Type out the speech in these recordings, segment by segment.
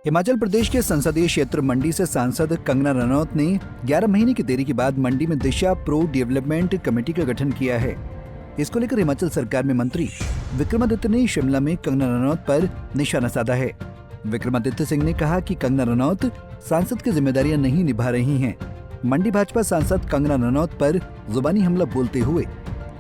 हिमाचल प्रदेश के संसदीय क्षेत्र मंडी से सांसद कंगना रनौत ने 11 महीने की देरी के बाद मंडी में दिशा प्रो डेवलपमेंट कमेटी का गठन किया है। इसको लेकर हिमाचल सरकार में मंत्री विक्रमादित्य ने शिमला में कंगना रनौत पर निशाना साधा है। विक्रमादित्य सिंह ने कहा कि कंगना रनौत सांसद की जिम्मेदारियां नहीं निभा रही हैं। मंडी भाजपा सांसद कंगना रनौत पर जुबानी हमला बोलते हुए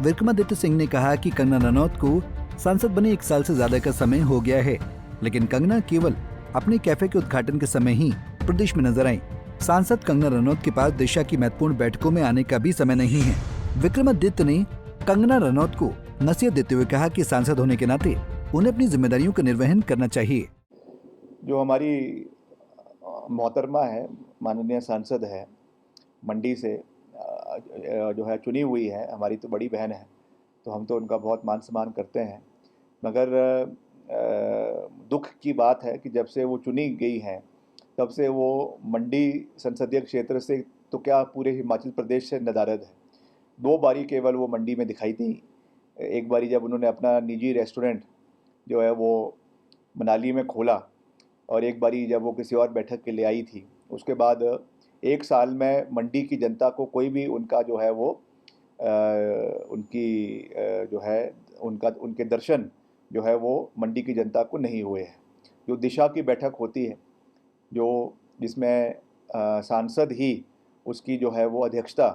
विक्रमादित्य सिंह ने कहा कि कंगना रनौत को सांसद बने 1 साल से ज्यादा का समय हो गया है, लेकिन कंगना केवल अपने कैफे के उद्घाटन के समय ही प्रदेश में नजर आई। सांसद कंगना रनौत के पास दिशा की महत्वपूर्ण बैठकों में आने का भी समय नहीं है। विक्रमादित्य ने कंगना रनौत को नसीहत देते हुए कहा कि सांसद होने के नाते उन्हें अपनी जिम्मेदारियों का निर्वहन करना चाहिए। जो हमारी मोहतरमा है, माननीय सांसद है, मंडी से जो है चुनी हुई है, हमारी तो बड़ी बहन है, तो हम तो उनका बहुत मान सम्मान करते हैं। मगर दुख की बात है कि जब से वो चुनी गई हैं तब से वो मंडी संसदीय क्षेत्र से तो क्या पूरे हिमाचल प्रदेश से नदारद है। 2 बारी केवल वो मंडी में दिखाई दी। एक बारी जब उन्होंने अपना निजी रेस्टोरेंट जो है वो मनाली में खोला, और एक बारी जब वो किसी और बैठक के लिए आई थी। उसके बाद 1 साल में मंडी की जनता को कोई भी उनका जो है वो उनके दर्शन जो है वो मंडी की जनता को नहीं हुए हैं। जो दिशा की बैठक होती है, जो जिसमें सांसद ही उसकी जो है वो अध्यक्षता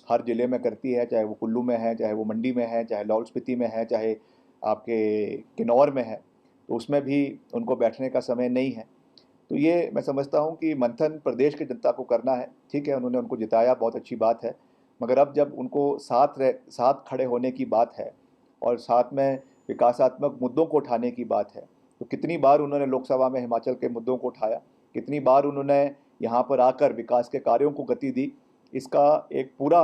हर ज़िले में करती है, चाहे वो कुल्लू में है, चाहे वो मंडी में है, चाहे लाहौल स्पीति में है, चाहे आपके किन्नौर में है, तो उसमें भी उनको बैठने का समय नहीं है। तो ये मैं समझता हूँ कि मंथन प्रदेश की जनता को करना है। ठीक है, उन्होंने उनको जिताया, बहुत अच्छी बात है, मगर अब जब उनको साथ खड़े होने की बात है और साथ में विकासात्मक मुद्दों को उठाने की बात है, तो कितनी बार उन्होंने लोकसभा में हिमाचल के मुद्दों को उठाया, कितनी बार उन्होंने यहाँ पर आकर विकास के कार्यों को गति दी। इसका एक पूरा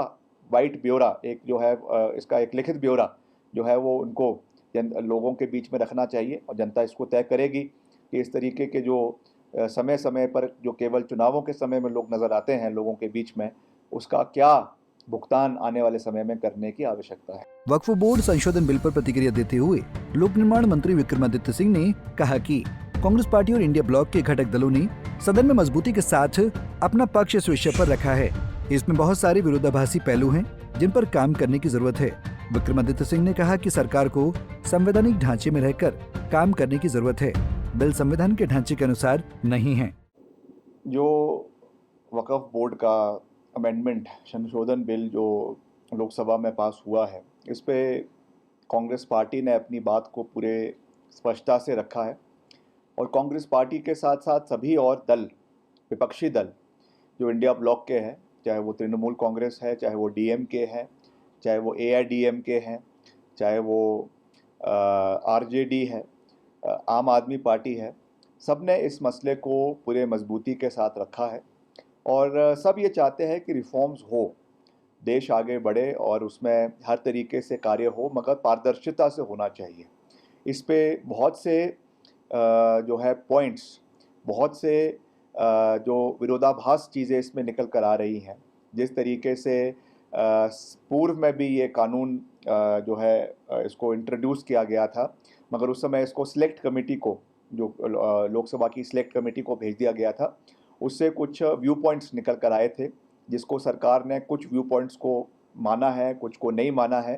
वाइट ब्यौरा, एक जो है इसका एक लिखित ब्यौरा जो है वो उनको लोगों के बीच में रखना चाहिए, और जनता इसको तय करेगी कि इस तरीके के जो समय समय पर जो केवल चुनावों के समय में लोग नज़र आते हैं लोगों के बीच में, उसका क्या भुगतान आने वाले समय में करने की आवश्यकता है। वक्फ बोर्ड संशोधन बिल पर प्रतिक्रिया देते हुए लोक निर्माण मंत्री विक्रमादित्य सिंह ने कहा कि कांग्रेस पार्टी और इंडिया ब्लॉक के घटक दलों ने सदन में मजबूती के साथ अपना पक्ष इस विषय पर रखा है। इसमें बहुत सारे विरोधाभासी पहलू हैं जिन पर काम करने की जरूरत है। विक्रमादित्य सिंह ने कहा कि सरकार को संवैधानिक ढांचे में रहकर काम करने की जरूरत है। बिल संविधान के ढांचे के अनुसार नहीं है। जो वक्फ बोर्ड का अमेंडमेंट संशोधन बिल जो लोकसभा में पास हुआ है, इस पे कांग्रेस पार्टी ने अपनी बात को पूरे स्पष्टता से रखा है, और कांग्रेस पार्टी के साथ साथ सभी और दल, विपक्षी दल जो इंडिया ब्लॉक के हैं, चाहे वो तृणमूल कांग्रेस है, चाहे वो डीएमके है, चाहे वो एआईडीएमके है, चाहे वो आरजेडी है, आम आदमी पार्टी है, सब ने इस मसले को पूरे मजबूती के साथ रखा है। और सब ये चाहते हैं कि रिफॉर्म्स हो, देश आगे बढ़े और उसमें हर तरीके से कार्य हो, मगर पारदर्शिता से होना चाहिए। इस पे बहुत से जो है पॉइंट्स, बहुत से जो विरोधाभास चीज़ें इसमें निकल कर आ रही हैं। जिस तरीके से पूर्व में भी ये कानून जो है इसको इंट्रोड्यूस किया गया था, मगर उस समय इसको सिलेक्ट कमेटी को, जो लोकसभा की सिलेक्ट कमेटी को भेज दिया गया था, उससे कुछ व्यू पॉइंट्स निकल कर आए थे, जिसको सरकार ने कुछ व्यू पॉइंट्स को माना है, कुछ को नहीं माना है।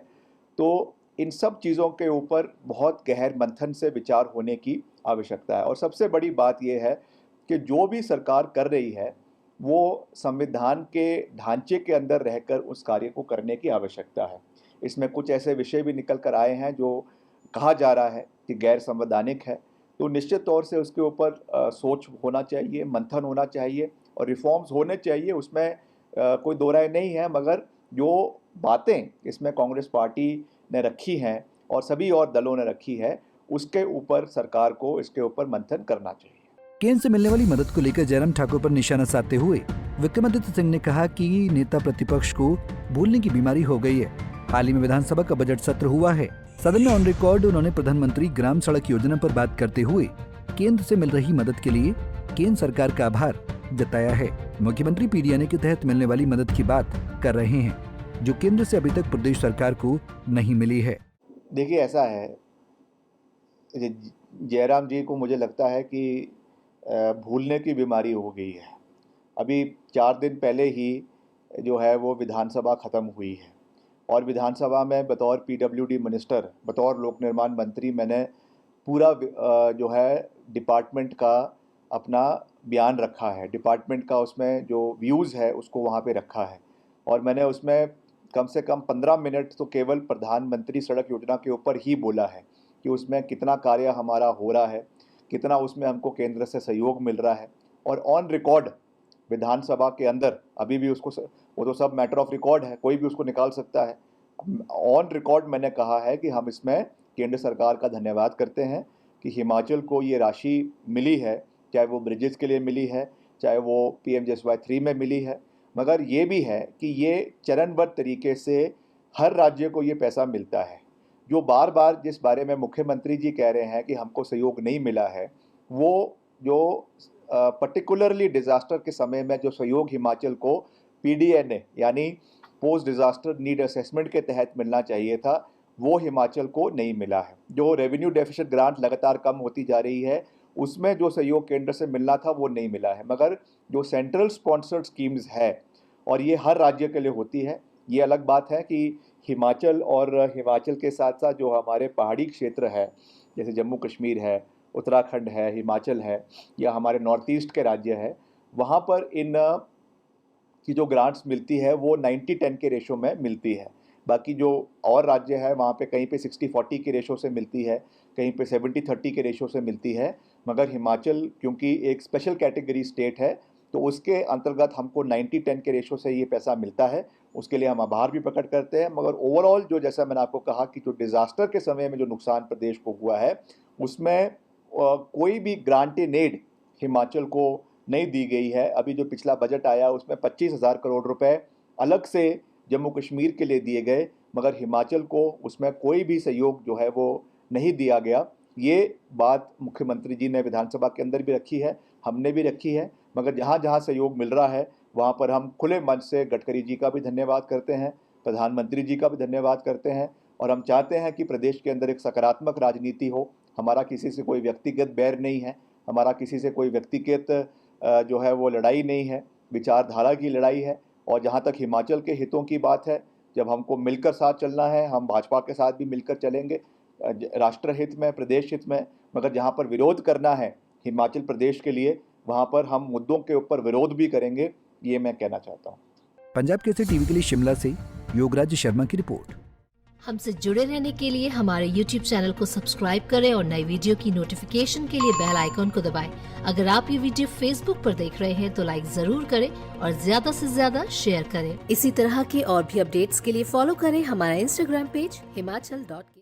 तो इन सब चीज़ों के ऊपर बहुत गहर मंथन से विचार होने की आवश्यकता है। और सबसे बड़ी बात यह है कि जो भी सरकार कर रही है वो संविधान के ढांचे के अंदर रहकर उस कार्य को करने की आवश्यकता है। इसमें कुछ ऐसे विषय भी निकल कर आए हैं जो कहा जा रहा है कि गैर संवैधानिक है, तो निश्चित तौर से उसके ऊपर सोच होना चाहिए, मंथन होना चाहिए और रिफॉर्म्स होने चाहिए। उसमें कोई दो राय नहीं है, मगर जो बातें इसमें कांग्रेस पार्टी ने रखी हैं और सभी और दलों ने रखी है, उसके ऊपर सरकार को इसके ऊपर मंथन करना चाहिए। केंद्र से मिलने वाली मदद को लेकर जयराम ठाकुर पर निशाना साधते हुए विक्रमादित्य सिंह ने कहा कि नेता प्रतिपक्ष को भूलने की बीमारी हो गई है। हाल ही में विधानसभा का बजट सत्र हुआ है। सदन में ऑन रिकॉर्ड उन्होंने प्रधानमंत्री ग्राम सड़क योजना पर बात करते हुए केंद्र से मिल रही मदद के लिए केंद्र सरकार का आभार जताया है। मुख्यमंत्री पीडीएनए के तहत मिलने वाली मदद की बात कर रहे हैं, जो केंद्र से अभी तक प्रदेश सरकार को नहीं मिली है। देखिए, ऐसा है, जयराम जी को मुझे लगता है कि भूलने की बीमारी हो गई है। अभी 4 दिन पहले ही जो है वो विधानसभा ख़त्म हुई है और विधानसभा में बतौर पीडब्ल्यूडी मिनिस्टर, बतौर लोक निर्माण मंत्री मैंने पूरा जो है डिपार्टमेंट का अपना बयान रखा है, डिपार्टमेंट का उसमें जो व्यूज़ है उसको वहाँ पे रखा है और मैंने उसमें कम से कम 15 मिनट तो केवल प्रधानमंत्री सड़क योजना के ऊपर ही बोला है कि उसमें कितना कार्य हमारा हो रहा है, कितना उसमें हमको केंद्र से सहयोग मिल रहा है और ऑन रिकॉर्ड विधानसभा के अंदर अभी भी उसको, वो तो सब मैटर ऑफ रिकॉर्ड है, कोई भी उसको निकाल सकता है। ऑन रिकॉर्ड मैंने कहा है कि हम इसमें केंद्र सरकार का धन्यवाद करते हैं कि हिमाचल को ये राशि मिली है, चाहे वो ब्रिजेस के लिए मिली है, चाहे वो PMJSY 3 में मिली है, मगर ये भी है कि ये चरणबद्ध तरीके से हर राज्य को ये पैसा मिलता है। जो बार बार जिस बारे में मुख्यमंत्री जी कह रहे हैं कि हमको सहयोग नहीं मिला है, वो जो पर्टिकुलरली डिज़ास्टर के समय में जो सहयोग हिमाचल को PDNA यानी पोस्ट डिज़ास्टर नीड असेसमेंट के तहत मिलना चाहिए था, वो हिमाचल को नहीं मिला है। जो रेवेन्यू डेफिसिट ग्रांट लगातार कम होती जा रही है, उसमें जो सहयोग केंद्र से मिलना था वो नहीं मिला है। मगर जो सेंट्रल स्पॉन्सर्ड स्कीम्स है और ये हर राज्य के लिए होती है, ये अलग बात है कि हिमाचल और हिमाचल के साथ साथ जो हमारे पहाड़ी क्षेत्र है, जैसे जम्मू कश्मीर है, उत्तराखंड है, हिमाचल है या हमारे नॉर्थ ईस्ट के राज्य है, वहाँ पर इन की जो ग्रांट्स मिलती है वो 90-10 के रेशो में मिलती है। बाकी जो और राज्य है वहाँ पे कहीं पे 60-40 के रेशो से मिलती है, कहीं पे 70-30 के रेशो से मिलती है। मगर हिमाचल क्योंकि एक स्पेशल कैटेगरी स्टेट है तो उसके अंतर्गत हमको 90-10 के रेशो से ये पैसा मिलता है, उसके लिए हम आभार भी प्रकट करते हैं। मगर ओवरऑल जो, जैसा मैंने आपको कहा कि जो डिज़ास्टर के समय में जो नुकसान प्रदेश को हुआ है उसमें कोई भी ग्रांटेड एड हिमाचल को नहीं दी गई है। अभी जो पिछला बजट आया उसमें 25,000 करोड़ रुपए अलग से जम्मू कश्मीर के लिए दिए गए, मगर हिमाचल को उसमें कोई भी सहयोग जो है वो नहीं दिया गया। ये बात मुख्यमंत्री जी ने विधानसभा के अंदर भी रखी है, हमने भी रखी है। मगर जहाँ जहाँ सहयोग मिल रहा है वहाँ पर हम खुले मन से गडकरी जी का भी धन्यवाद करते हैं, प्रधानमंत्री जी का भी धन्यवाद करते हैं और हम चाहते हैं कि प्रदेश के अंदर एक सकारात्मक राजनीति हो। हमारा किसी से कोई व्यक्तिगत बैर नहीं है, हमारा किसी से कोई व्यक्तिगत जो है वो लड़ाई नहीं है, विचारधारा की लड़ाई है। और जहाँ तक हिमाचल के हितों की बात है, जब हमको मिलकर साथ चलना है, हम भाजपा के साथ भी मिलकर चलेंगे राष्ट्र हित में, प्रदेश हित में। मगर जहाँ पर विरोध करना है हिमाचल प्रदेश के लिए, वहाँ पर हम मुद्दों के ऊपर विरोध भी करेंगे, ये मैं कहना चाहता हूँ। पंजाब केसरी टीवी के लिए शिमला से योगराज शर्मा की रिपोर्ट। हमसे जुड़े रहने के लिए हमारे YouTube चैनल को सब्सक्राइब करें और नई वीडियो की नोटिफिकेशन के लिए बेल आइकॉन को दबाएं। अगर आप ये वीडियो Facebook पर देख रहे हैं तो लाइक जरूर करें और ज्यादा से ज्यादा शेयर करें। इसी तरह के और भी अपडेट्स के लिए फॉलो करें हमारा Instagram पेज himachal.ke।